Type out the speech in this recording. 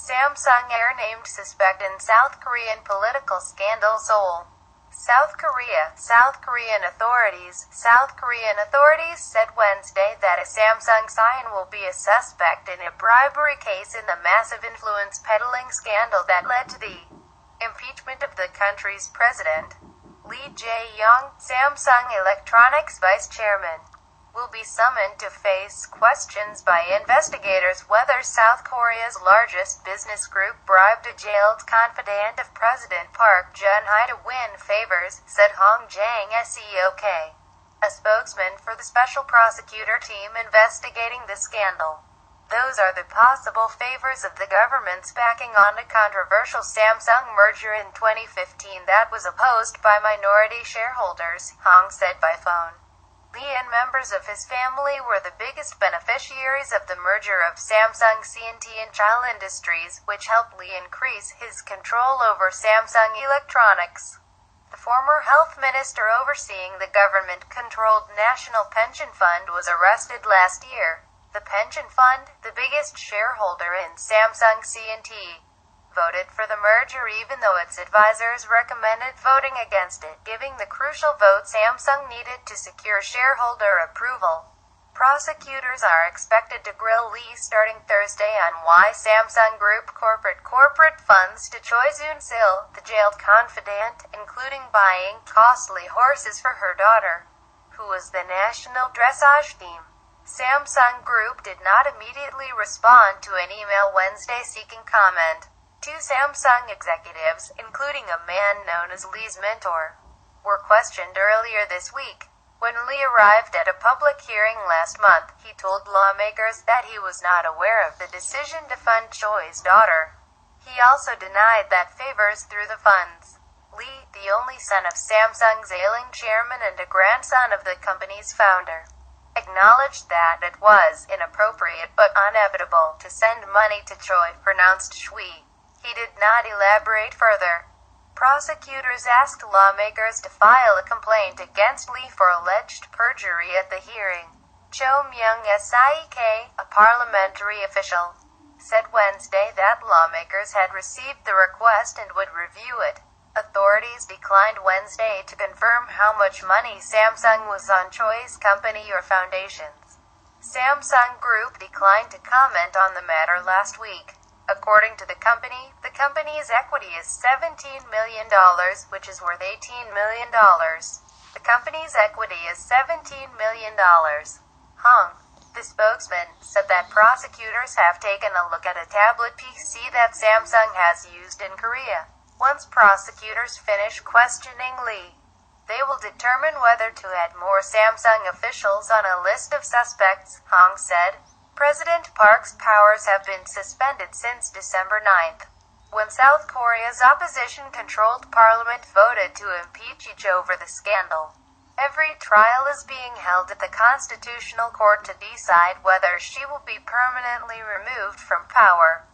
Samsung Heir Named Suspect in South Korean political scandal. Seoul, South Korea. South Korean authorities said Wednesday that a Samsung scion will be a suspect in a bribery case in the massive influence-peddling scandal that led to the impeachment of the country's president. Lee Jae-yong, Samsung Electronics vice chairman, will be summoned to face questions by investigators whether South Korea's largest business group bribed a jailed confidant of President Park Geun-hye to win favors, said Hong Jong-seok, a spokesman for the special prosecutor team investigating the scandal. Those are the possible favors of the government's backing on a controversial Samsung merger in 2015 that was opposed by minority shareholders, Hong said by phone. Lee and members of his family were the biggest beneficiaries of the merger of Samsung C&amp and Cheil Industries, which helped Lee increase his control over Samsung Electronics. The former health minister overseeing the government-controlled National Pension Fund was arrested last year. The pension fund, the biggest shareholder in Samsung C&amp, voted for the merger even though its advisors recommended voting against it, giving the crucial vote Samsung needed to secure shareholder approval. Prosecutors are expected to grill Lee starting Thursday on why Samsung Group corporate funds to Choi Soon-sil, the jailed confidant, including buying costly horses for her daughter, who was the national dressage theme. Samsung Group did not immediately respond to an email Wednesday seeking comment. Two Samsung executives, including a man known as Lee's mentor, were questioned earlier this week. When Lee arrived at a public hearing last month, he told lawmakers that he was not aware of the decision to fund Choi's daughter. He also denied that favors through the funds. Lee, the only son of Samsung's ailing chairman and a grandson of the company's founder, acknowledged that it was inappropriate but inevitable to send money to Choi, pronounced Shui. He did not elaborate further. Prosecutors asked lawmakers to file a complaint against Lee for alleged perjury at the hearing. Cho Myung-sik, a parliamentary official, said Wednesday that lawmakers had received the request and would review it. Authorities declined Wednesday to confirm how much money Samsung was on Choi's company or foundations. Samsung Group declined to comment on the matter last week. According to the company's equity is $17 million, which is worth $18 million. The company's equity is $17 million. Hong, the spokesman, said that prosecutors have taken a look at a tablet PC that Samsung has used in Korea. Once prosecutors finish questioning Lee, they will determine whether to add more Samsung officials on a list of suspects, Hong said. President Park's powers have been suspended since December 9th, when South Korea's opposition-controlled parliament voted to impeach each over the scandal. Every trial is being held at the Constitutional Court to decide whether she will be permanently removed from power.